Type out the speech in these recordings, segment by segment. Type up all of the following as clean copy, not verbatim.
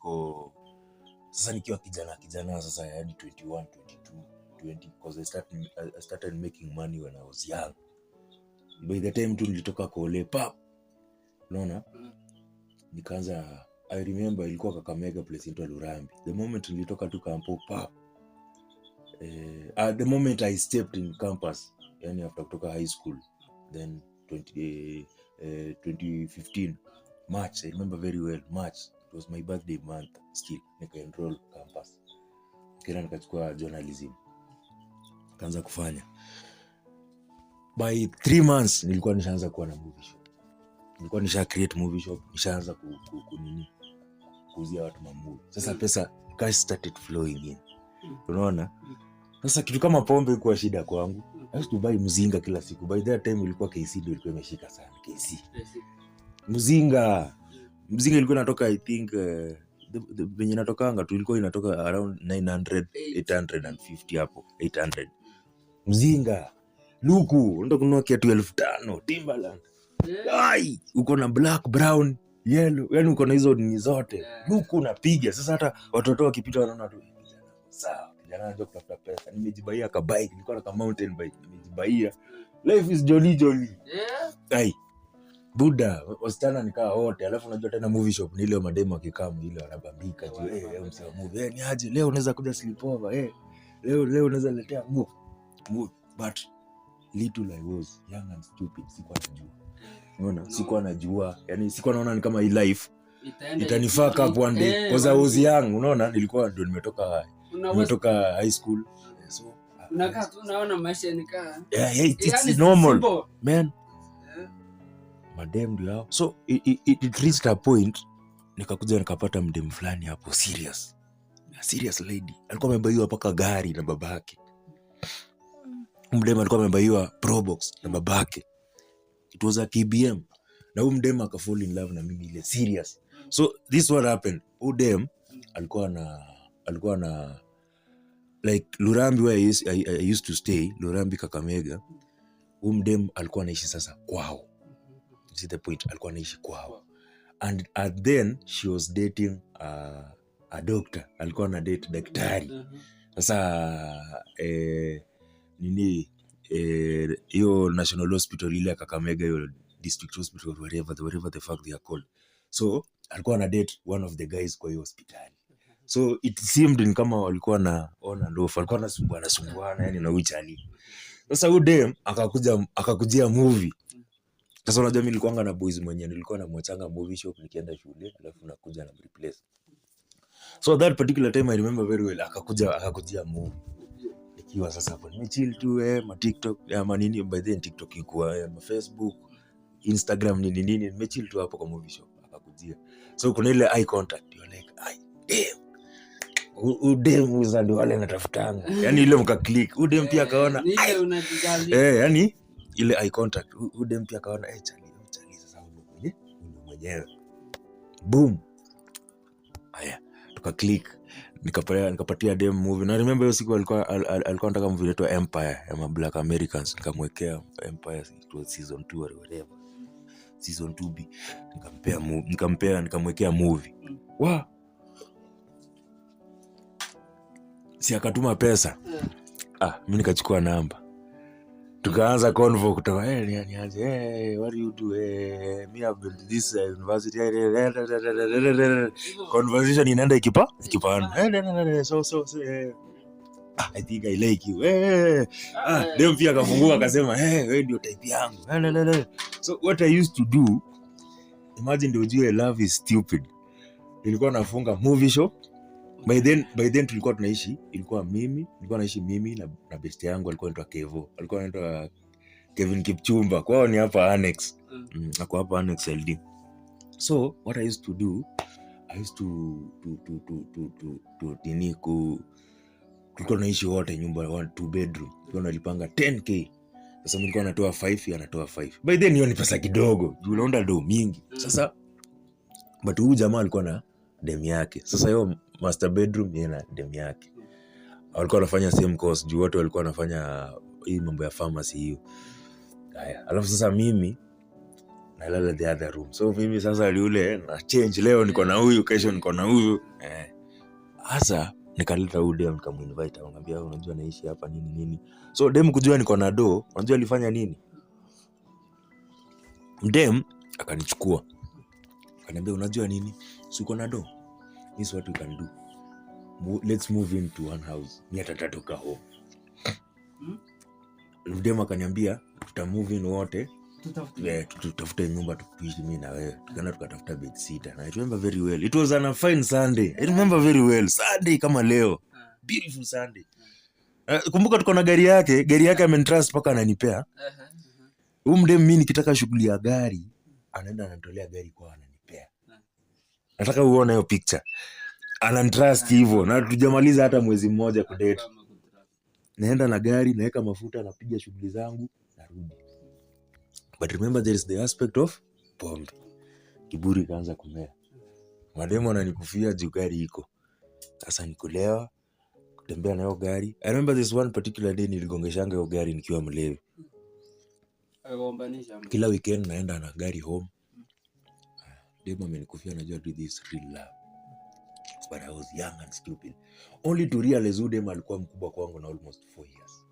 niko sasa nikiwa kijana sasa hadi 21 22 20 because I started making money when I was young. By the time tu nilitoka kole pap, unaona, nikaanza. I remember ilikuwa Kakamega place into Lurambi. The moment nilitoka tu kampo pap, the moment I stepped in campus, yani after kutoka high school, then 2015 March, I remember very well, March, it was my birthday month still, nika enroll campus, kila nikachukua journalism, kaanza kufanya. By 3 months nilikuwa nishaanza kuwa na movie shop, nilikuwa nisha create movie shop, nishaanza kuuzia watu mamovie. Sasa pesa, cash started flowing in, unaona. Sasa kitu kama pombe ilikuwa shida kwangu. I used to buy mzinga kila siku. By that time ilikuwa KC ndio ilikuwa imeshika sana. KC. Mzinga ilikuwa inatoka, I think venye inatokanga tu ilikuwa inatoka around 900 850 hapo 800. Mzinga. Luku unataka kununua kiatu 1500 Timberland. Ai, uko na black, brown, yellow. Yaani uko na hizo ni zote. Luku unapiga. Sasa hata watoto wakipita wanaona tu sawa. Jana najua kutafuta pesa. Nimejibaia ka bike, nilikuwa na mountain bike. Nimejibaia. Life is jolly. Yeah. Ai. Buda, wasichana nikaa wote. Alafu unajua tena movie shop ni ile mademo akikamu ile wanabambika juu. Msema movie. Ni aje leo unaweza kuja sleepover. Leo unaweza letea movie. But little I was young and stupid. Sikuwa najua. Unaona? Sikuwa najua. Yaani sikuwa naona ni kama hii life itanifaka up one day. Because I was young, unaona? Nilikuwa ndio nimetoka high school. So unakaa tu unaona maisha nikaa. Yeah, it's normal. Man. Madem ndio hao. So it reached a point nikakuja nikapata mdem fulani hapo serious. A serious lady. Alikuwa amebaiwa paka gari na babake. Mdem alikuwa amebaiwa Probox na babake. It was a KBM. Na huyu mdem akafall in love na mimi ile serious. So this what happened. Udem alikuwa na like Lurambi where I used to stay, Lurambi Kakamega. Mdem alikuwa anaishi sasa kwao. You see the point, alikuwa anaishi kwao. And then she was dating a doctor. Alikuwa na date daktari. Sasa hiyo National Hospital ile Kakamega, hiyo District Hospital, wherever the fuck they are called. So alikuwa na date one of the guys kwa hiyo hospitali. So it seemed ni kama walikuwa na on and off, walikuwa nasumbuana yani na uchali. Sasa huyu dem akakujia movie. Sasa unajua mimi nilikuwa na boys mwenye nilikuwa na mwachanga movie shop nikienda shule, alafu nakuja na replace. So that particular time I remember very well, akakujia movie. Ikiwa sasa hapo nimechill tu ma TikTok ya manini, by then TikTok ilikuwa ma Facebook, Instagram nini nimechill tu hapo kwa movie shop akakujia. So kuna ile eye contact, you're like damn. Udem uza ndio wale natafutanga. Yaani ile mka click. Udem pia kaona. Ile unajijali. Yaani ile eye contact. Udem pia kaona chali sasa huyo mwenyewe. Boom. Haya, tuka click. Nikapatia dem movie. Na remember hiyo siku alikuwa anataka movie inaitwa Empire ya Black Americans. Nikamwekea Empire, it was season 2 or whatever. Season 2B. Nikamwekea movie. Wow. Si akatuma pesa. Mimi nikachukua namba. Tukaanza convo kutoka nianze what do you do? Me have been to this university. Conversation inaenda ikipanda. So I think I like you. Dem pia akafungua akasema wewe ndio type yangu. So what I used to do, imagine ndio ujue love is stupid. Nilikuwa nafunga movie shop. By then tulikuwa tunaishi, nilikuwa naishi mimi na best yangu alikuwa anaitwa Kevo. Alikuwa anaitwa Kevin Kipchumba. Kwao ni hapa Annex. Ako hapa Annex LD. So what I used to do, I used to tulikuwa naishi wote nyumba 2 bedroom. Tulikuwa nalipanga 10k. Sasa mimi nilikuwa natoa 5, anatoa 5. By then hiyo ni pesa kidogo. Unaona do mingi. Sasa but huyu jamaa alikuwa na dem yake. Sasa hiyo master bedroom yeye na dem yake. Walikuwa wanafanya same course, juu wote walikuwa wanafanya hii mambo ya pharmacy hiyo. Haya, alafu sasa mimi nalala the other room. So mimi sasa yule na change, leo niko na huyu, kesho niko na huyu. Sasa nikaleta huyu dem nikamuinvite, akamwambia unajua naishi hapa nini. So dem kujua niko na do, unajua alifanya nini? Dem akanichukua. Akaniambia unajua nini? Si uko na do? This is what we can do. Let's move into one house. Mimi atatoka home. Dem akaniambia tuta move in wote. Tutafute nyumba tuishi mimi na wewe. Tukaenda tukatafuta bed sitter. And I remember very well. It was a fine Sunday. I remember very well. Sunday kama leo. Beautiful Sunday. Kumbuka tuko na gari yake amentrust paka ananipea. Huyu mdem mimi nikitaka shughuli ya gari, anaenda anatolea gari kwa ananipea. Nataka uone hiyo picture. Anantrust hivyo na tujamaliza hata mwezi mmoja kudate. Naenda na gari, naweka mafuta, napiga shughuli zangu, narudi. But remember there is the aspect of pombe. Kiburi kaanza kumea. Mademo ananikufia juu gari iko. Sasa nikulewa, kutembea na hiyo gari. I remember this one particular day niligongeshanga hiyo gari nikiwa mlevi. Kila weekend naenda na gari home. Demo amenikufia, najua do this real love. But I was young and stupid. Only to realize who dem alikuwa mkubwa kwangu na almost 4 years.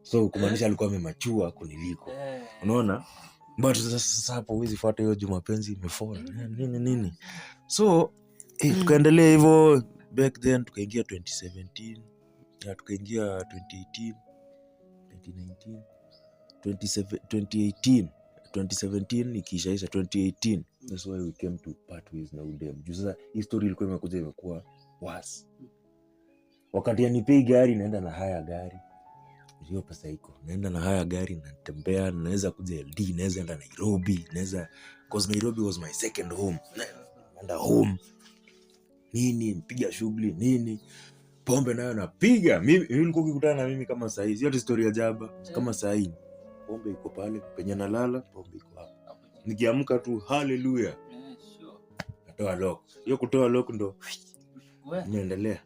So kumaanisha alikuwa amemachua kuniliko. Unaona? But sasa hapo huwezi fuata hiyo mapenzi imefall. Nini. So tukaendelea hivyo back then, tukaingia 2017, na tukaingia 2018, 2019, 2017 ikiishaisha 2018. That's why we came to part ways na udem. Juu sasa history ilikuwa imekuwa worse. Wakati anipei gari naenda na haya gari. Hiyo pesa iko. Naenda na haya gari, natembea, naweza kuja LD, naweza enda Nairobi, because Nairobi was my second home. Naenda home. Piga shughuli, pombe nayo napiga. Mimi nilikuwa ukikutana na mimi kama saa hizi, hiyo story ya jaba, kama saa hii. Pombe iko pale, penye nalala, pombe iko hapo. Nikiamka tu hallelujah. Natoa lock. Hiyo kutoa lock ndo naendelea.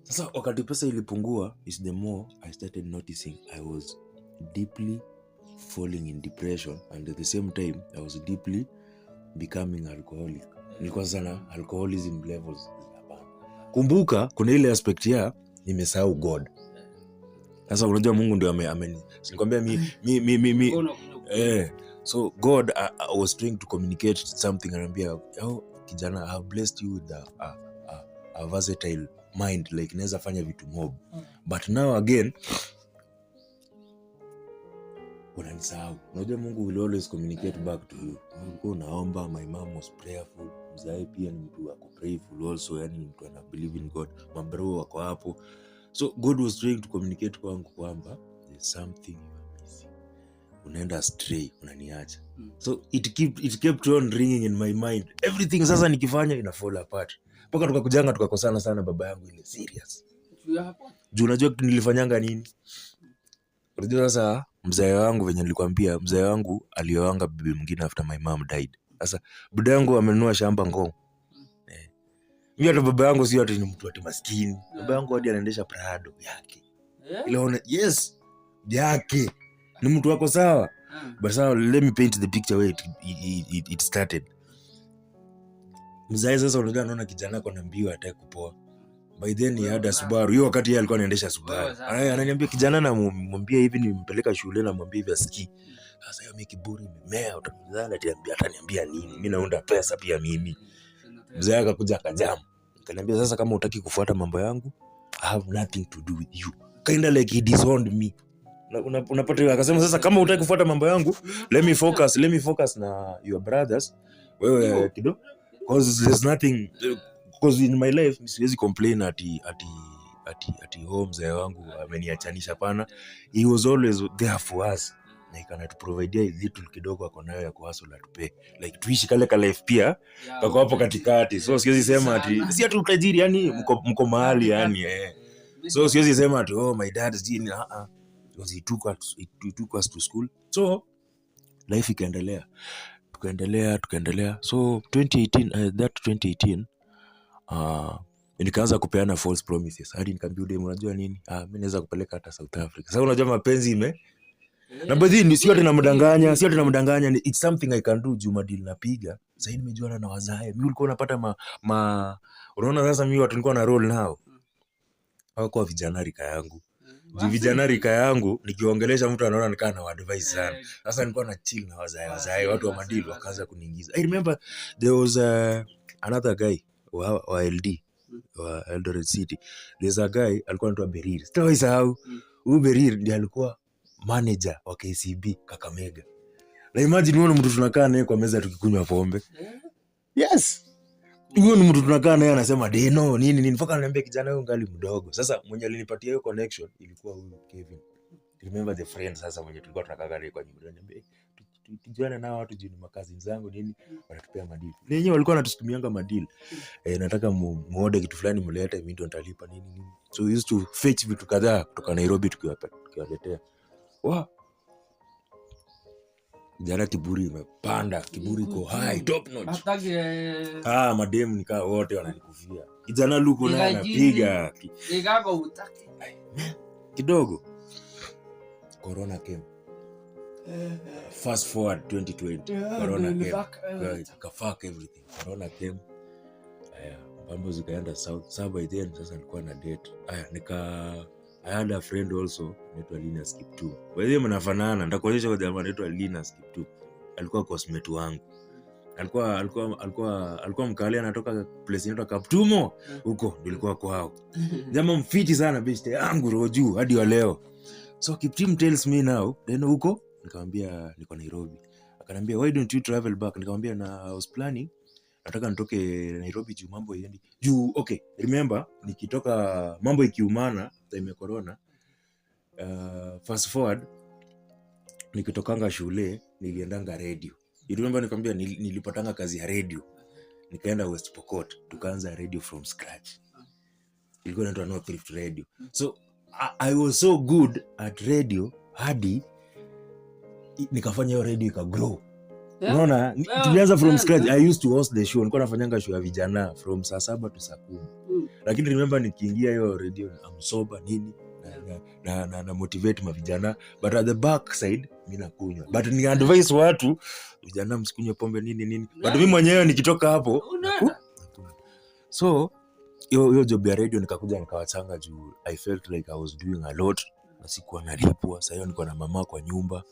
Sasa wakati pesa ilipungua, is the more I started noticing I was deeply falling in depression, and at the same time I was deeply becoming alcoholic. Nilikuwa sana alcoholism levels. Kumbuka kuna ile aspect ya nimesahau God. Sasa unajua Mungu ndio nikwambia mimi so God, I was trying to communicate something, anambia kijana, I have blessed you with a versatile mind, like naweza fanya vitu mob. But now again unanisahau. Unajua Mungu will always communicate back to you. Ulikuwa unaomba, my mom was prayerful, mzae pia ni mtu wako prayerful also, yani ni mtu ana believe in God, mabro wako hapo. So God was trying to communicate kwangu kwamba there's something you are missing. Unaenda astray, unaniacha. So it kept on ringing in my mind. Everything sasa nikifanya ina fall apart. Mpaka tukakujanga tukakosana sana baba yangu ile serious. Juu unajua nilifanyanga nini? Unajua sasa mzee wangu venye nilikwambia, mzee wangu alioanga bibi mwingine after my mom died. Sasa buda yangu amenunua shamba Ngong. Mimi hata baba yangu sio ati ni mtu ati maskini. Baba yangu hadi anaendesha Prado yake. Ile yes, yake. Ni mtu wako sawa. But now let me paint the picture where it started. Mzae sasa unajua anaona kijana wako na mbio hataki kupoa. By then he had a Subaru. Hiyo wakati yeye alikuwa anaendesha Subaru. Ananiambia kijana, na mwambie hivi nimpeleka shule, na mwambie hivi asikii. Sasa hiyo mimi kiburi imemea, utamdhana ataniambia nini? Mimi naunda pesa pia mimi. Mzee akakuja akajamu. Akaniambia sasa kama hutaki kufuata mambo yangu, I have nothing to do with you. Kind of like he disowned me. Unapata hiyo, akasema sasa kama hutaki kufuata mambo yangu, let me focus na your brothers. Wewe kidogo. Because there's nothing, because in my life siwezi complain ati home mzee wangu ameniachanisha pana. He was always there for us, like anatuprovidea little kidogo ako nayo ya kuhustle atupe, like tuishi kale life pia kako hapo katikati. So siwezi sema ati si ati utajiri, yani mko mahali yani so siwezi sema ati my dad is doing because he took us to school. So life ikaendelea, tukaendelea. So 2018 nikaanza kupeana false promises. Hadi nikamwambia dem, unajua nini? Mimi naweza kupeleka hata South Africa. Sasa unajua mapenzi Na badhi sio ati namdanganya, it's something I can do juu madili napiga. Sasa nimejuana na wazae. Mimi ulikuwa unapata unaona sasa mimi watu nilikuwa na roll nao. Hawako vijana rika yangu. Juu vijana rika yangu nikiongelesha mtu anaona nikaa na advice sana. Sasa nilikuwa na chill na wazae watu wa madili wakaanza kuniingiza. I remember there was another guy wa LD wa Eldoret City. There's a guy alikuwa anaitwa Berir. Sitawahi sahau. Huyu Berir ndiye alikuwa manager wa KCB Kakamega. Na imagine huyo mtu tunakaa naye kwa meza tukikunywa pombe. Yes. Huyo ni mtu tunakaa naye anasema deno nini mpaka ananiambia kijana huyo ngali mdogo. Sasa mwenye alinipatia hiyo connection ilikuwa huyu Kevin. Remember the friend sasa mwenye tulikuwa tunakaa naye kwa nyumba. Ananiambia tujuane nao watu juu ni makazi zangu nini wanatupea madili. Wenyewe walikuwa wanatusukumianga madili. Nataka muode kitu fulani mlete mimi ndo nitalipa nini. So we used to fetch vitu kadhaa kutoka Nairobi tukiwaletea. Wow. Jana kiburi imepanda, kiburi iko high, top notch. Mademu nikaa wote wananikufia. Kijana luko naye anapiga. Nikako utaki. Kidogo. Corona came. Fast forward 2020. Corona came. Fuck everything. Corona came. Mambo zikaenda south by then sasa nilikuwa na date. I had a friend also anaitwa Linus Kiptum. Wewe mnafanana, nitakuonyesha kwa jamaa anaitwa Linus Kiptum. Alikuwa cosmate wangu. Alikuwa mkali anatoka place inaitwa Kaptumo huko nilikuwa kwao. Jamaa mfiti sana best yangu roju hadi wa leo. So Kiptum tells me now, then huko nikamwambia niko Nairobi. Akaniambia why don't you travel back? Nikamwambia na I was planning nataka nitoke Nairobi juu mambo yendi. Juu okay, remember nikitoka mambo ikiumana time ya corona. Fast forward nikitokanga shule niliendanga radio. You remember nikamwambia nilipatanga kazi ya radio. Nikaenda West Pokot tukaanza radio from scratch. Ilikuwa inaitwa North Rift Radio. So I was so good at radio hadi nikafanya hiyo radio ikagrow. Unaona tulianza from scratch. I used to host the show. Nilikuwa nafanyanga show ya vijana from saa 7 to saa 10. Lakini remember nikiingia hiyo radio I'm sober nini na motivate mavijana but at the back side mimi nakunywa. But ni advise watu vijana msikunywe pombe nini. But mimi mwenyewe nikitoka hapo so hiyo job ya radio nikakuja nikawachanga juu I felt like I was doing a lot na sikuwa nalipwa. Sasa hiyo niko na mama kwa nyumba.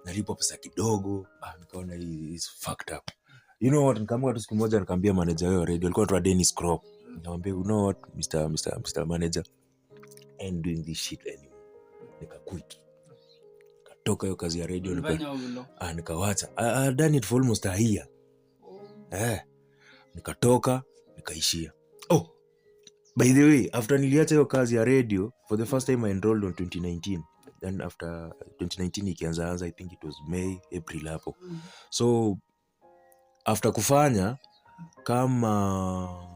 Nalipwa pesa kidogo. Nikaona is fucked up. You know what, nikamwambia tu siku moja nikamwambia manager wa radio alikuwa anaitwa Dennis Crop. Nikamwambia you know what Mr. Manager, I'm doing this shit anymore. Nikaquit. Katoka hiyo kazi ya radio nikawacha. I done it for almost a year. Nikatoka nikaishia. Oh, by the way, after niliacha hiyo kazi ya radio, for the first time I enrolled on 2019. Then after 2019 ikianza I think it was May, April hapo. So after kufanya kama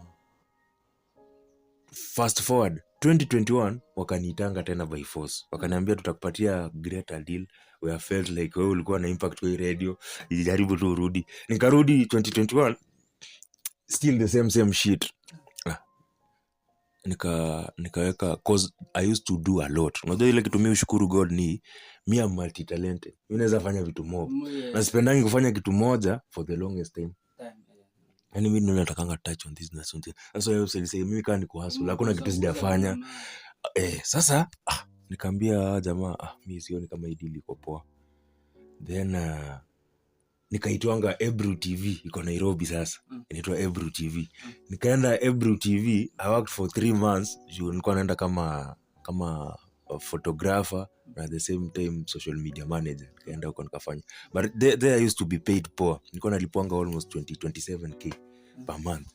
fast forward 2021 wakaniitanga tena by force. Wakaniambia tutakupatia greater deal. We have felt like wewe ulikuwa na impact kwa radio. Jaribu tu urudi. Nikarudi 2021 still the same shit. Nikaweka cause I used to do a lot. Unajua ile kitu mimi ushukuru God ni mimi am multi talented. Mimi naweza fanya vitu mob. Na sipendangi kufanya kitu moja for the longest time. Yaani mimi natakanga touch on this na something. Sasa wewe usiseme mimi kama niko hustle hakuna kitu sijafanya. Sasa nikamwambia jamaa mimi sioni kama hii deal iko poa. Then nikaitwanga Ebru TV iko Nairobi sasa. Inaitwa Ebru TV. Nikaenda Ebru TV, I worked for 3 months. Nilikuwa naenda kama a photographer na at the same time social media manager. Nikaenda huko nikafanya. But there I used to be paid poor. Nilikuwa nalipwanga almost 27k per month.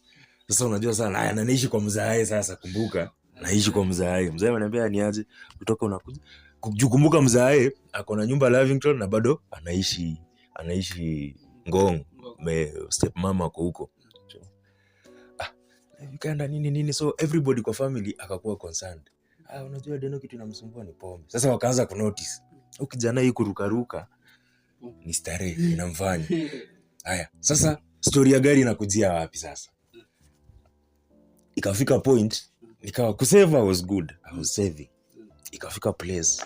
Sasa unajua sana na naishi kwa mzae sasa, kumbuka. Naishi kwa mzae. Mzae ananiambia niaje kutoka unakuja. Kukumbuka mzae ako na nyumba Lavington na bado anaishi Ngong. Step mama kwa huko. Nikaenda nini so everybody kwa family akakuwa concerned. Unajua Deno kitu inamsumbua ni pombe. Sasa wakaanza kunotice. Ukijana hii kurukaruka ni starehe inamfanya. Haya, sasa story ya gari inakujia wapi sasa? Ikafika point nikawa kusave was good. I was saving. Ikafika place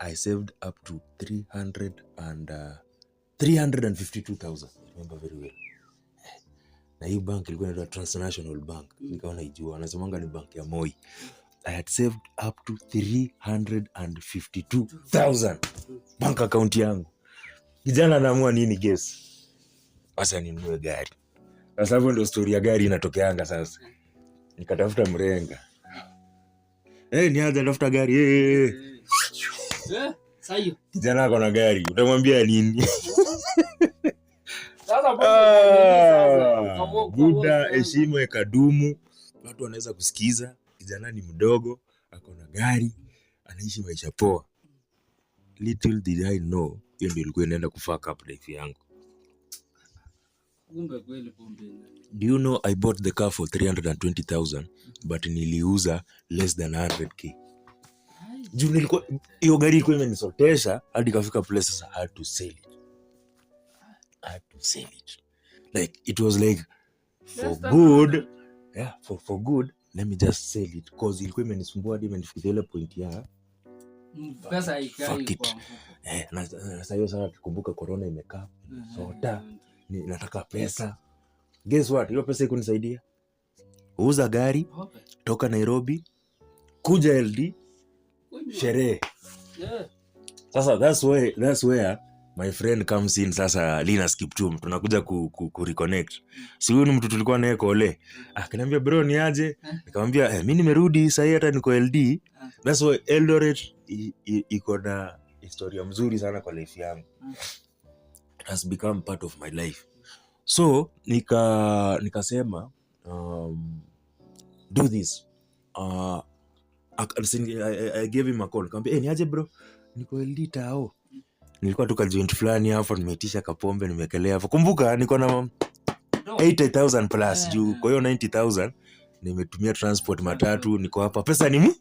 I saved up to 352,000. I remember very well. Na hii bank ilikuwa inaitwa Transnational Bank. Nikawa naijua. Wanasemanga ni bank ya Moi. I had saved up to 352,000. Bank account yangu. Kijana anaamua nini guess? Sasa ninunue gari. Sasa hapo ndio story ya gari inatokeanga sasa. Nikatafuta mrenga. Nianza tafuta gari. Sayo. Kijana ako na gari. Utamwambia nini? Buda heshima ikadumu. Watu wanaweza kusikiza. Kijana ni mdogo, ako na gari, anaishi maisha poa. Little did I know, hiyo ndio ilikuwa inaenda kufuck up life yangu. Kumbe kweli pombe. Do you know I bought the car for 320,000 but niliuza less than 100k. Juu nilikuwa hiyo gari ilikuwa imenisotesha hadi kafika places I had to sell it. Like it was like for good. Yeah, for good. Let me just sell it cause ilikuwa imenisumbua hadi imenifikia ile point ya pesa ikai kwa na sasa hiyo sana tukumbuka corona imekaa sota nataka pesa. Guess what? Hiyo pesa ikunisaidia. Uuza gari, toka Nairobi, kuja LD, sherehe. Sasa that's where my friend comes in. Sasa Linus Kiptum tunakuja ku reconnect. Si huyu ni mtu tulikuwa naye Kole. Akaniambia bro ni aje? Nikamwambia mimi nimerudi sasa hata niko LD. That's why Eldoret iko na historia mzuri sana kwa life yangu. It has become part of my life. So nikasema do this. I gave him a call. Nikamwambia ni aje bro? Niko LD tao. Nilikuwa tu joint fulani hapo nimeitisha kapombe nimekelea hapo. Kumbuka niko na 80,000 plus juu. Kwa hiyo 90,000 nimetumia transport matatu niko hapa. Pesa ni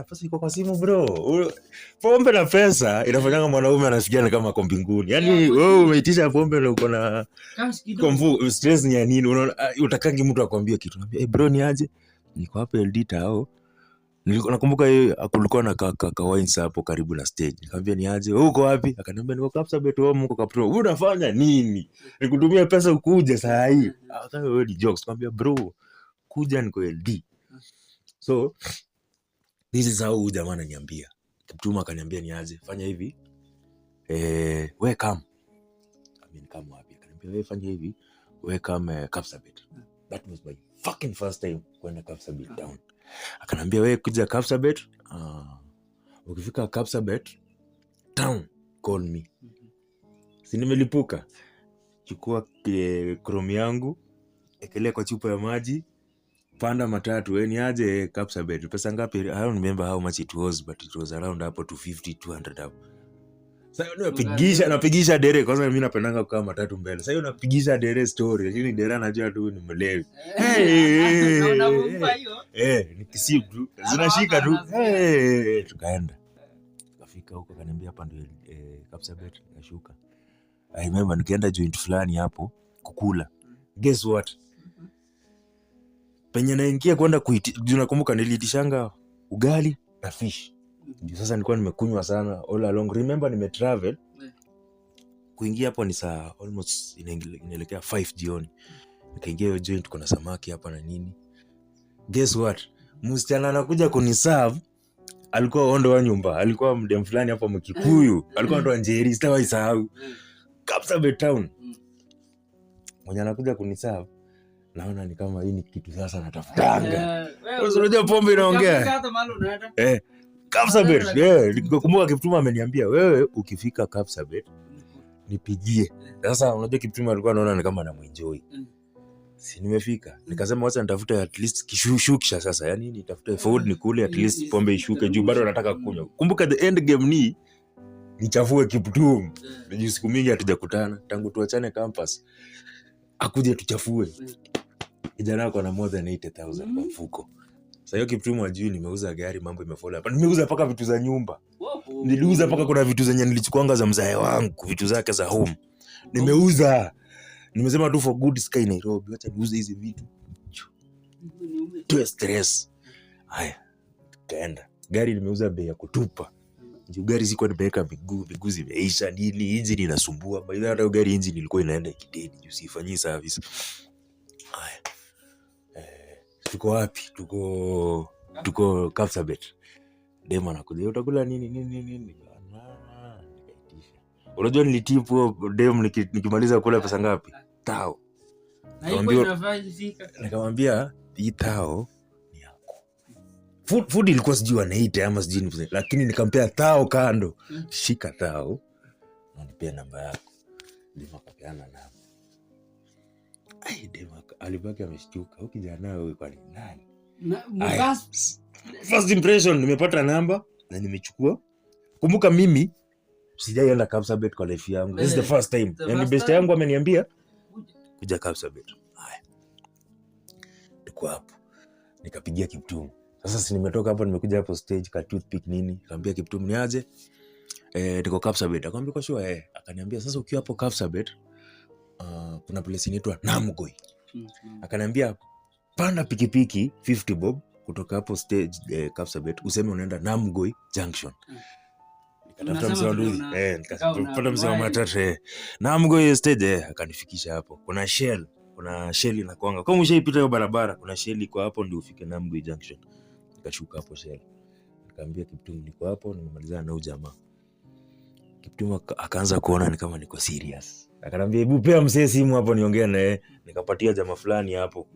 pesa iko kwa simu bro. Pombe na pesa inafanyanga mwanaume anasikia kama ako mbinguni. Yaani wewe umeitisha pombe na uko na stress ni ya nini? Unaona utakangi mtu akwambie kitu. Anambia bro ni aje? Niko hapa LD tao. Nakumbuka kulikuwa na kaka wines hapo karibu na stage. Nikamwambia ni aje? Uko wapi? Akaniambia niko Kapsabet home huko Kapro. Unafanya nini? Nikutumia pesa ukuje saa hii. Akaniambia wewe ni jokes. Nikamwambia bro, kuja niko LD. So this is how huyu jamaa ananiambia. Kiptuma akaniambia ni aje? Fanya hivi. Wewe come. Come wapi? Akaniambia wewe fanya hivi. Wewe come Kapsabet. That was my fucking first time kwenda Kapsabet town. Akanambia wewe kuja Kapsabet, ukifika Kapsabet town call me. Si nimelipuka. Chukua Chrome yangu, ekelea kwa chupa ya maji, panda matatu. Wewe ni aje Kapsabet? Pesa ngapi? I don't remember how much it was but it was around hapo 250 200 hapo. Sasa napigisha dere kwanza mimi napendanga kukaa matatu mbele. Sasa napigisha dere story lakini dere anajua tu ni mlevi. Nikisiu tu zinashika tu. Tukaenda. Tukafika huko akaniambia hapa ndio Kapsabet. Nikashuka. I remember nikienda joint fulani hapo kukula. Guess what? Penye naingia kwenda nakumbuka niliitishanga ugali na fish. Sasa nilikuwa nimekunywa sana all along. Remember nimetravel. Kuingia hapo ni saa almost inaelekea 5 jioni. Nikaingia hiyo joint kuna samaki hapa na nini. Guess what? Msichana anakuja kuniserve alikuwa ondo wa nyumba. Alikuwa mdem fulani hapo Mkikuyu. Alikuwa ndo Njeri, sitawahi sahau. Kapsabet town. Mwenye anakuja kuniserve naona ni kama hii ni kitu sasa natafutanga. Unajua pombe inaongea. Kapsabet, kumbuka Kiptuma ameniambia wewe ukifika Kapsabet nipigie. Sasa unajua Kiptuma alikuwa anaona ni kama anamuenjoy. Si nimefika. Nikasema wacha nitafuta at least kishukisha sasa. Yaani nitafuta food nikule at least pombe ishuke juu bado nataka kunywa. Kumbuka the end game ni chafue Kiptum. Ni siku mingi hatujakutana tangu tuachane campus. Akuje tuchafue. Kijana wako na more than 80,000 kwa mfuko. Sasa hiyo Kiptum ajui nimeuza gari mambo imefollow hapa. Nimeuza paka vitu za nyumba. Niliuza paka kuna vitu zenye nilichukuanga za mzae wangu, vitu zake za home. Nimeuza. Nimesema tu for good sky Nairobi. Acha niuze hizi vitu. Tu stress. Haya. Kaenda. Gari nimeuza bei ya kutupa. Gari sikuwa nimeweka miguu zimeisha nini, engine inasumbua. By the way, hata gari engine ilikuwa inaenda kideni juu sifanyi service. Haya. Tuko wapi? Tuko Kapsabet. Dema anakuja, utakula nini? Nikaitisha. Unajua nilitipu dem nikimaliza kula pesa ngapi? Tao. Nikamwambia hii tao ni yako. Food ilikuwa sijui anaita ama sijui, lakini nikampea tao kando. Shika tao. Na nipea namba yako. Dema akapeana namba. Dema alibaki ameshtuka. Huyu kijana wewe kwa nani? First impression nimepata namba na nimechukua. Kumbuka mimi sijaenda Kapsabet kwa life yangu. This is the first time. Yani best yangu ameniambia kuja Kapsabet. Haya. Niko hapo. Nikapigia Kiptum. Sasa si nimetoka hapo nimekuja hapo stage ka toothpick nini. Nikamwambia Kiptum ni aje? Niko Kapsabet. Akamwambia kwa sure Akaniambia sasa ukiwa hapo Kapsabet kuna place inaitwa Namgoi. Akaniambia panda pikipiki 50 bob kutoka hapo stage Kapsabet useme unaenda Namgoi Junction. Nikatafuta mzee nikapata mzee wa matatu Namgoi stage akanifikisha hapo. Kuna Shell inakuanga. Kama ushaipita hiyo barabara kuna Shell iko hapo ndio ufike Namgoi Junction. Nikashuka hapo Shell. Nikamwambia Kiptum niko hapo nimemalizana na jamaa. Kiptum akaanza kuona ni kama niko serious. Akaniambia hebu pea mzee simu hapo niongee naye. Nikapatia jamaa fulani hapo.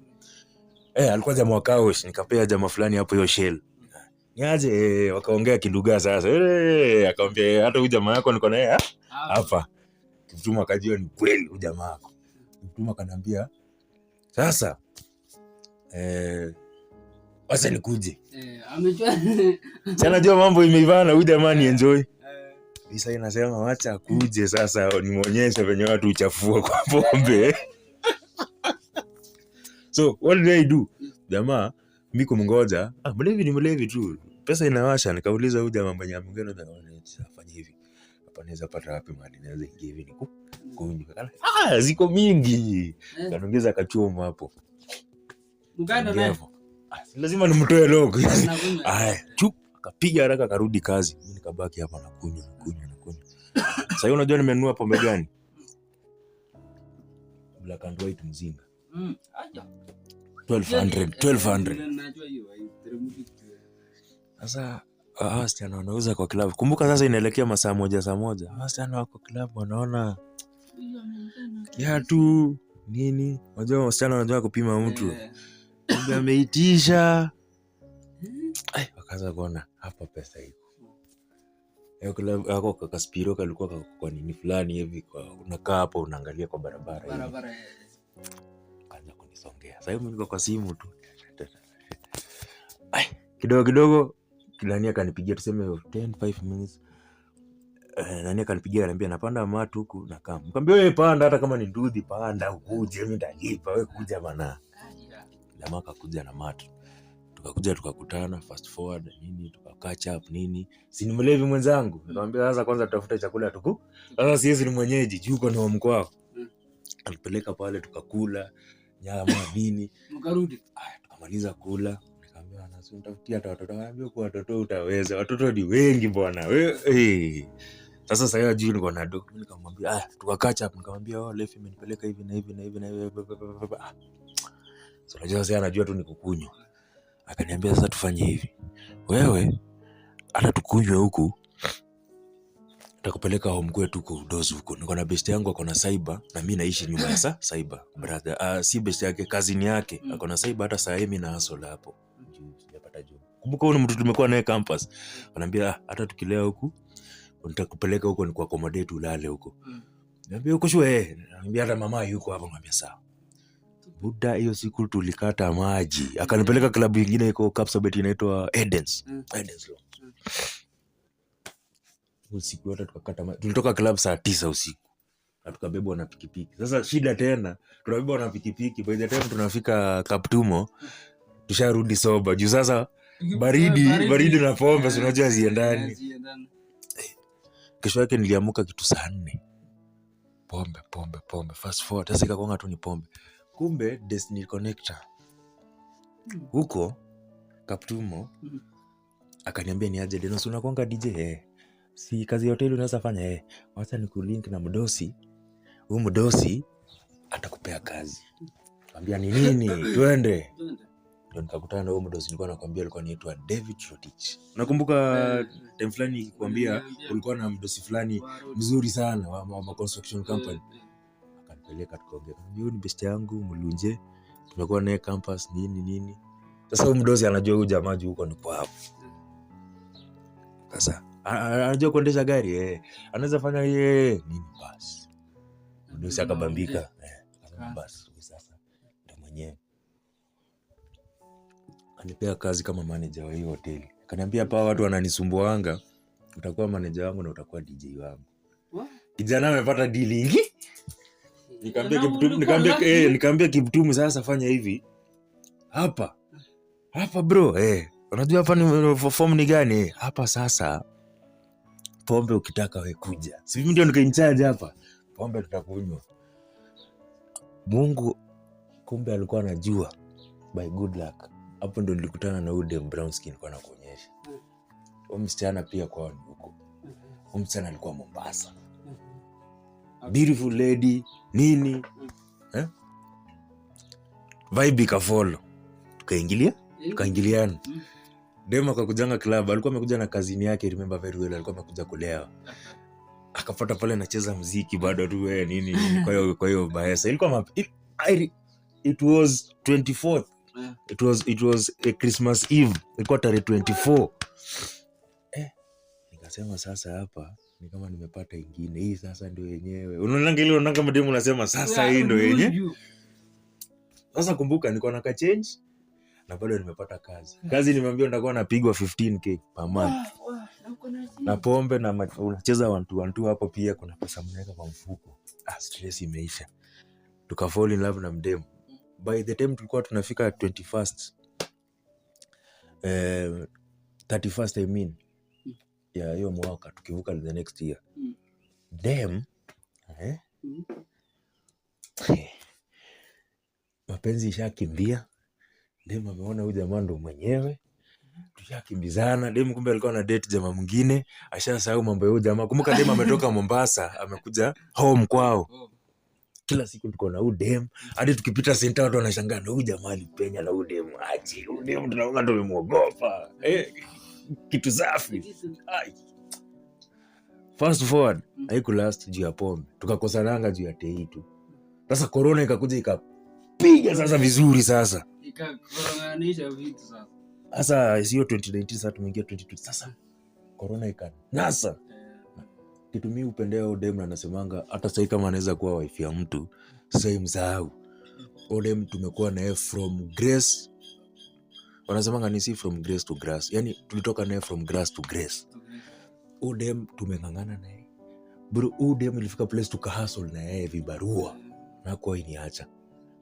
Alikuwa jamaa wa Kaosh, nikapea jamaa fulani hapo hiyo Shell. Niaje wakaongea kilugha sasa. Akamwambia hata huyu jamaa yako niko naye hapa. Kiptum akajua ni kweli huyu jamaa yako. Kiptum akaniambia sasa wacha nikuje. Amejua. Sana jua mambo imeivana huyu jamaa ni enjoy. Sasa inasema wacha kuje sasa nimuonyeshe venye watu uchafua kwa pombe. So what did I do? Jamaa mimi kumngoja, mlevi ni mlevi tu. Pesa inawasha, nikauliza huyu jamaa mwenye mwingine afanye hivi. Hapa naweza pata wapi mali naweza ingia hivi niku. Ziko mingi. Kanaongeza kachoma hapo. Mganda naye. Lazima nimtoe logo. Chup akapiga haraka akarudi kazi. Mimi nikabaki hapa na kunywa. Sasa unajua nimenunua pombe gani? Black and white mzinga. 1200. Sasa wasichana wanauza kwa club. Kumbuka sasa inaelekea masaa moja. Wasichana wako club wanaona kiatu nini? Unajua wasichana wanajua kupima mtu. Kumbe ameitisha. Wakaanza kuona hapa pesa iko. Hiyo club yako kaka Spiro kalikuwa kwa nini fulani hivi kwa unakaa hapo unaangalia kwa barabara. Kaanza kunisongea. Sasa mimi niko kwa simu tu. Kidogo nani akanipigia tuseme 5 minutes. Nani akanipigia ananiambia napanda matu huku na kama. Nikamwambia wewe panda hata kama ni ndudhi panda ukuje mimi nitalipa wewe kuja bana. Jamaa akakuja na matu. Tukakuja tukakutana fast forward nini tukakatch up nini. Si ni mlevi mwenzangu. Nikamwambia sasa kwanza tutafuta chakula tuku. Sasa siwezi ni mwenyeji juko ni wa mkwao. Alipeleka pale tukakula nyama nini. Mkarudi. Tukamaliza kula. Nikamwambia nitafutia hata watoto. Nikamwambia kwa watoto utaweza. Watoto ni wengi bwana. Wewe sasa sasa juu niko na doc. Nikamwambia tukakatch up nikamwambia Lefi imenipeleka hivi na hivi. So unajua sasa anajua tu nikukunywa. Akaniambia sasa tufanye hivi. Wewe hata tukunywe huku. Nitakupeleka home kwetu huko Udozi huko. Niko na best yangu ako na cyber na mimi naishi nyuma ya cyber. Brother, si best yake kazini yake. Ako na cyber hata saa mimi na hustle hapo. Sijapata job. Kumbuka huyu mtu tumekuwa naye campus. Ananiambia hata tukilea huku nitakupeleka huko ni kwa accommodate ulale huko. Niambia uko shule Niambia hata mama yuko hapo ngambia sawa. Buda hiyo siku tulikata maji. Akanipeleka klabu nyingine iko Kapsabet inaitwa Edens. Usiku yote tukakata maji. Tulitoka club saa 9 usiku. Na tukabebwa na pikipiki. Sasa shida tena, tunabebwa na pikipiki. By the time tunafika Kaptumo, tusharudi soba. Juu sasa baridi na pombe unajua ziendani. Kesho yake niliamuka kitu saa 4. Pombe. Fast forward. Sasa ikakuanga tu ni pombe. Kumbe Destiny Connector. Huko Kaptumo akaniambia ni aje Denos unakuanga DJ si kazi ya hoteli unaweza fanya, wacha nikulink na mdosi, huyu mdosi atakupea kazi. Ambia ni nini, twende. Ndio nikakutana na huyu mdosi, nilikuwa nakwambia alikuwa anaitwa David Rotich. Nakumbuka time fulani nikikwambia ulikuwa na mdosi fulani mzuri sana wa construction company. Akanipeleka tukaongea. Huyu ni best yangu Mulunje. Tumekuwa naye campus nini. Sasa huyu mdosi anajua huyu jamaa huko ni kwa hapo. Sasa anajua kuendesha gari, anaweza fanya nini basi. Mdosi akabambika, basi sasa ndio mwenyewe anipea kazi kama manager wa hiyo hoteli. Akaniambia hapa watu wananisumbuanga, utakuwa manager wangu na utakuwa DJ wangu. Kijana amepata dealing. Nikamwambia Kiptum sasa fanya hivi. Hapa bro, unajua hapa ni form ni gani? Hapa sasa pombe ukitaka wewe kuja. Si mimi ndio nikainchaje hapa. Pombe tutakunywa. Mungu kumbe alikuwa anajua. By good luck. Hapo ndo nilikutana na Ude Brown Skin kwa nakuonyesha. Msichana pia kwa huko. Msichana alikuwa Mombasa. Beautiful lady, nini? Vibeikafollow. Tukaingiliana. Demo akakujanga club, alikuwa amekuja na kazini yake, remember very well, alikuwa amekuja kulewa. Akafuata pale anacheza muziki bado tu nini. Kwa hiyo Bahesa. Ilikuwa it was 24th. It was a Christmas Eve. Ilikuwa tarehe 24. Nikasema sasa hapa ni kama nimepata ingine. Hii sasa ndio yenyewe. Unaona kama demo unasema sasa hii ndio yenyewe. Sasa kumbuka niko na ka change na bado nimepata kazi. Kazi nimeambiwa nitakuwa napigwa 15k per month. Na pombe na unacheza 1-2 hapo pia kuna pesa mnaweka kwa mfuko. Stress imeisha. Tukafall in love na mdemo. By the time tulikuwa tunafika 21st 31st I mean ya hiyo mwaka tukivuka the next year. Dem mapenzi ishakimbia. Dem ameona huyu jamaa ndo mwenyewe. Tushakimbizana. Dem kumbe alikuwa na date jamaa mwingine. Ashasahau mambo ya huyu jamaa. Kumbuka dem ametoka Mombasa, amekuja home kwao. Kila siku tuko na huyu dem. Hadi tukipita center watu wanashangaa na huyu jamaa alipenya na huyu dem. Aje, huyu dem tunaona ndo tumemuogopa. Kitu safi. Fast forward, haikulast juu ya pombe. Tukakosananga juu ya tei tu. Sasa corona ikakuja ikapiga sasa vizuri sasa. Ikakoronanisha vitu sasa. Sasa sio 2019 sasa tumeingia 2020. Sasa corona ikanasa. Kitu mimi upendea Odem na nasemanga hata sasa kama anaweza kuwa wife ya mtu, sasa imsahau. Odem tumekuwa naye from grace. Wanasemanga ni si from grace to grass. Yaani tulitoka naye from grass to grace. Odem tumengangana naye. Bro, Odem ilifika place tukahustle na yeye vibarua. Na kwa iniacha.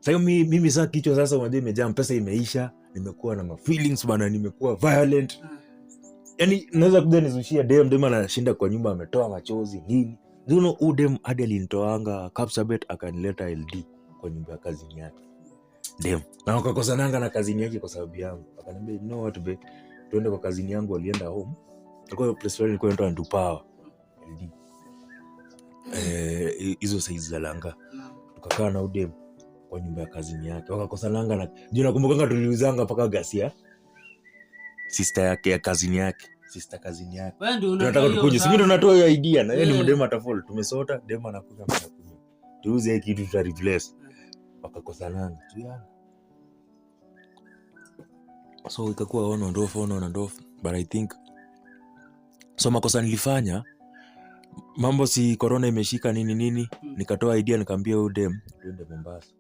Sasa mimi sasa kichwa sasa unajua imejaa, pesa imeisha, nimekuwa na feelings bana, nimekuwa violent. Yaani naweza kuja nizushia dem anashinda kwa nyumba ametoa machozi nini. Zuno Udem hadi alinitoanga Kapsabet akanileta LD kwa nyumba ya kazini yake. Dem. Na wakakosananga na kazini yake kwa sababu yangu. Akaniambia you know what be, tuende kwa kazini yangu, alienda home. Alikuwa place fulani ilikuwa inaitwa Ndupawa LD. Hizo size za langa. Tukakaa na Udem kwa nyumba ya kazini yake. Wakakosananga na juu nakumbukanga tuliuzanga mpaka gasia. Sister yake ya kazini yake. Sister kazini yake. Tunataka tukunye. Simi ndo natoa hiyo idea na yeye ni mdema atafall. Tumesota, dema anakuja mnakunywa. Tuuze hiki kitu tuta replace. Wakakosananga. So ikakuwa on and off. But I think so makosa nilifanya mambo si corona imeshika nini. Nikatoa idea nikamwambia huyu dem twende Mombasa.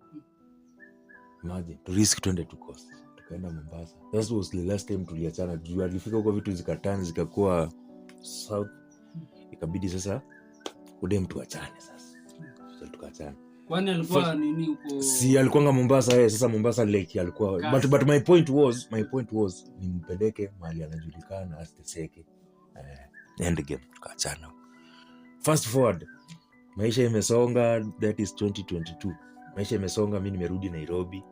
Imagine to risk twende to coast. Tukaenda Mombasa. That was the last time tuliachana. Tulifika huko vitu zikatani zikakuwa south. Ikabidi sasa udem tuachane sasa. Tukaachana. Kwani alikuwa nini huko? Si alikuwa Mombasa sasa Mombasa Lake alikuwa. But my point was nimpeleke mahali anajulikana asiteseke. End game tukaachana. Fast forward. Maisha imesonga, that is 2022. Maisha imesonga, mimi nimerudi Nairobi.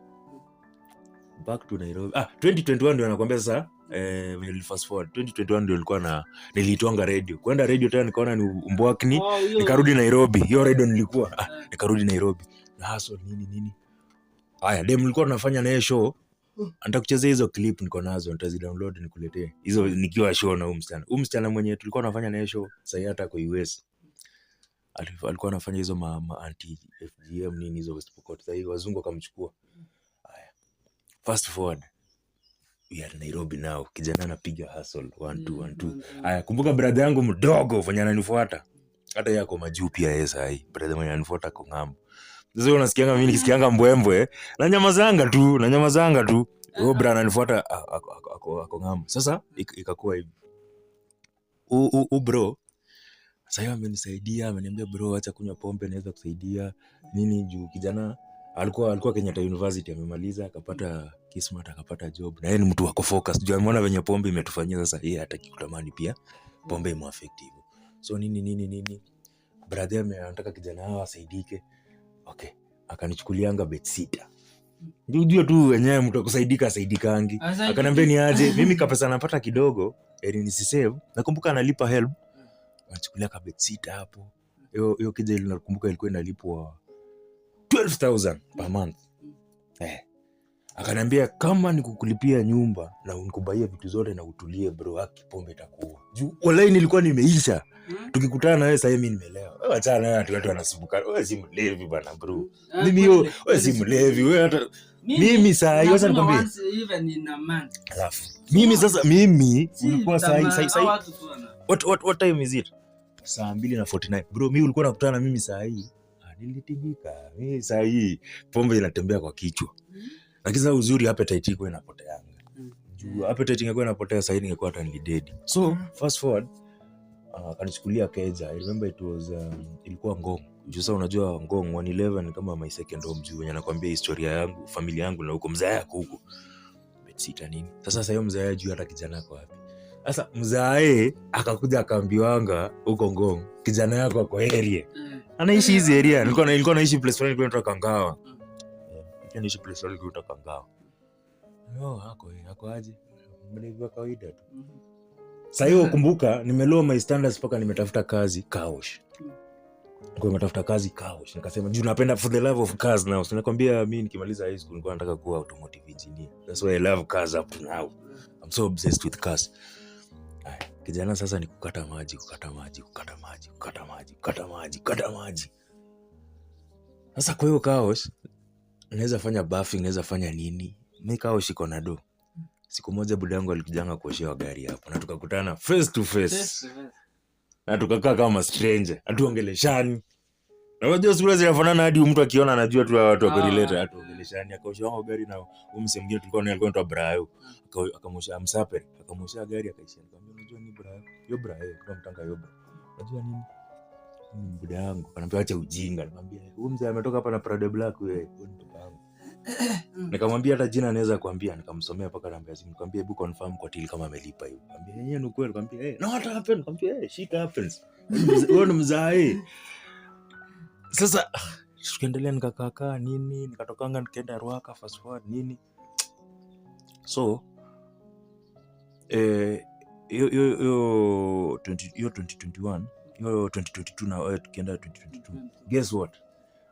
back to Nairobi. 2021 ndio nakwambia sasa. When fast forward 2021 ndio nilikuwa nilitwanga radio. Kwenda radio tena nikaona ni Mbwakni, nikarudi Nairobi. Hiyo radio nilikuwa nikarudi Nairobi. Na hustle nini. Haya, dem nilikuwa tunafanya naye show. Anataka kucheza hizo clip niko nazo, nitazidownload nikuletee. Hizo nikiwa show na msichana mwenye tulikuwa tunafanya naye show, sasa hata kwa US. Alikuwa anafanya hizo anti FGM nini hizo West Pokot. Sasa hiyo wazungu akamchukua. Haya. Fast forward. We are Nairobi now. Kijana anapiga hustle 1 2. Haya, kumbuka brother yangu mdogo fanya ananifuata. Hata yako majuu pia yeye sasa hii. Brother mwenye ananifuata kwa ngambo. Sasa unasikianga mimi nikisikianga mbwembwe, na nyamazanga tu. Huyo brother ananifuata ako ngambo. Sasa ikakuwa hivi. Bro sasa yeye amenisaidia, ameniambia bro acha kunywa pombe naweza kusaidia nini juu kijana alikuwa Kenyatta University amemaliza akapata kismat akapata job na yeye ni mtu wako focus juu ameona venye pombe imetufanyia sasa yeye hataki kutamani pia pombe imuaffect hivyo. So nini brother anataka kijana hao asaidike. Okay, akanichukulianga bedsitter. Ndio tu wenyewe mtu akusaidika asaidikangi. Akaniambia ni aje mimi kapesa napata kidogo ili nisisave. Nakumbuka analipa help. Anachukulia ka bedsitter hapo. Hiyo kija ile nakumbuka ilikuwa inalipwa 12,000 per month. Akaniambia kama nikukulipia nyumba na unikubaia vitu zote na utulie bro, haki pombe itakuwa. Juu online nilikuwa nimeisha. Tukikutana na wewe sasa mimi nimelewa. Wewe acha na watu wanasumbuka. Wewe si mlevi bana bro. Mimi wewe si mlevi. Wewe hata mimi saa hiyo sasa nikwambia even in a month. Alafu mimi ulikuwa saa what time is it? Saa 2:49. Bro mimi ulikuwa unakutana na mimi saa hii. Nilitingika. Mimi saa hii pombe inatembea kwa kichwa. Lakini sasa uzuri appetite iko inapotea. Juu appetite ingekuwa inapotea sasa ningekuwa hata nilidedi. So fast forward akanichukulia keja. I remember it was ilikuwa Ngong. Juu sasa unajua Ngong 111 kama my second home juu wenye nakwambia historia yangu, familia yangu na huko mzaa yako huko. Bedsitter nini? Sasa hiyo mzaa juu hata kijana yako wapi? Sasa mzaa akakuja akaambiwanga huko Ngong, kijana yako kwa area. Anaishi hizi area. Nilikuwa naishi place fulani kunaitwa Kangawa. Naishi place fulani kunaitwa Kangawa. Hako aje? Mlivyo kawaida tu. Sasa hiyo kumbuka nimelower my standards paka nimetafuta kazi Kaosh. Nimetafuta kazi Kaosh. Nikasema juu napenda for the love of cars now. So nakwambia mimi nikimaliza high school nilikuwa nataka kuwa automotive engineer. That's why I love cars up to now. I'm so obsessed with cars. Kijana sasa ni kukata maji. Sasa kwa hiyo Kaosh naweza fanya buffing, naweza fanya nini? Mimi Kaosh iko na do. Siku moja budangu alikujanga kuoshewa gari hapo na tukakutana face to face. Na tukakaa kama stranger, hatuongeleshani. Na unajua sura zinafanana hadi mtu akiona anajua tu watu wako relate, hatuongeleshani. Akaoshewa gari na umse mwingine tulikuwa naye alikuwa anaitwa Brayo. Akamosha Msape, akamosha gari akaishia. Nikamwambia unajua ni Brayo. Yo Brayo, tunamtanga yo Brayo. Unajua nini? Ni budangu. Anambia acha ujinga. Nikamwambia huyu mzee ametoka hapa na Prado Black wewe, ni mtoto wangu. Nikamwambia hata jina anaweza kuambia, nikamsomea paka namba ya simu, nikamwambia hebu confirm kwa till kama amelipa hiyo. Nikamwambia yeye ni kweli, nikamwambia no what happened, nikamwambia shit happens. Wewe ni mzee. Sasa tukaendelea nikakaa nini, nikatokanga nikaenda Ruaka fast forward nini. So hiyo 2021, hiyo 2022 na tukienda 2022. Guess what?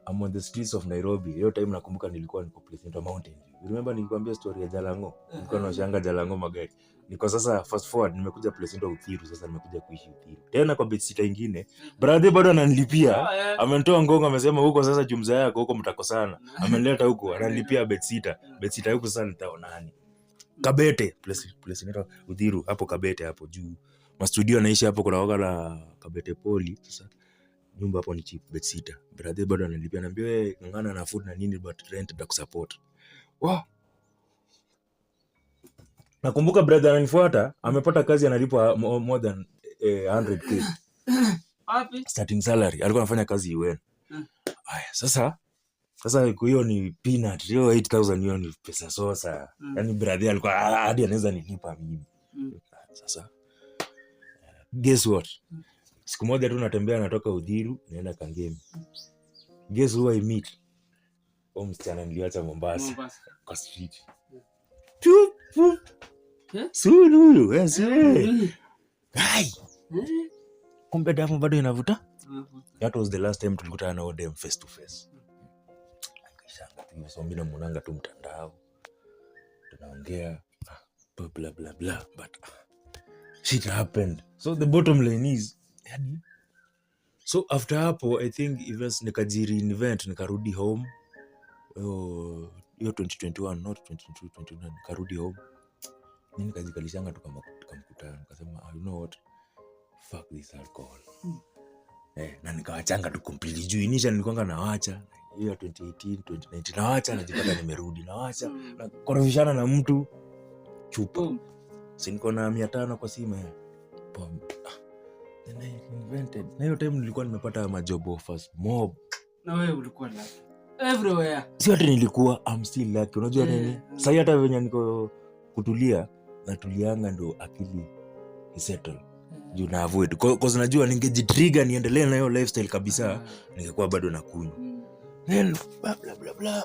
I'm on the streets of Nairobi. Hiyo time nakumbuka nilikuwa niko place in Mountain View. You remember nilikwambia story ya Jalango? Nilikuwa nashanga Jalango magari. Niko sasa fast forward nimekuja place ndo Uthiru, sasa nimekuja kuishi Uthiru. Tena kwa bedsitter nyingine. Brother bado ananilipia. Amenitoa Ngong amesema huko sasa jumza yako huko mtakosana. Amenileta huko ananilipia bedsitter. Bedsitter huko sasa nitaonani. Kabete place inaitwa Uthiru hapo Kabete hapo juu. Ma studio anaishi hapo kuna waga la Kabete Poli sasa. Nyumba hapo ni cheap bedsitter. Brother bado ananilipia anambia wewe ngana na food na nini but rent nitakusupport. Wow. Nakumbuka brother ananifuata amepata kazi analipwa more than 100k. Starting salary. Alikuwa anafanya kazi UN. Haya sasa hiyo ni peanut. Hiyo 8,000 hiyo ni pesa sosa. Yaani brother alikuwa hadi anaweza nilipa mimi. Sasa guess what? Siku moja tu natembea natoka Uthiru naenda Kangemi. Guess who I meet? Msichana niliacha Mombasa kwa street. Sulu, yes. Hai. Kumbe damu bado inavuta. That was the last time tulikutana na dem face to face. Akishanga tumesombi na mwananga tu mtandao. Tunaongea blah blah blah, but shit happened. So the bottom line is, so after hapo I think events nikajiri event nikarudi home. Hiyo 2021 not 2022 2021 nikarudi home. Mimi nikajikalishanga tu kama tukamkutana nikasema you know what, fuck this alcohol. Na nikawachanga tu completely juu initially nilikuwa nawacha hiyo 2018 2019 nawacha najipata nimerudi nawacha na korofishana na mtu chupa si niko na 500 kwa simu pombe. Then I invented na hiyo time nilikuwa nimepata majob offers mob. Na wewe ulikuwa lucky everywhere. Si hata nilikuwa I'm still lucky. Unajua nini? Sasa hata venye niko kutulia natulianga ndo akili isettle. Juu na avoid cause najua ningejitrigger niendelee na hiyo lifestyle kabisa ningekuwa bado nakunywa. Then blah blah blah.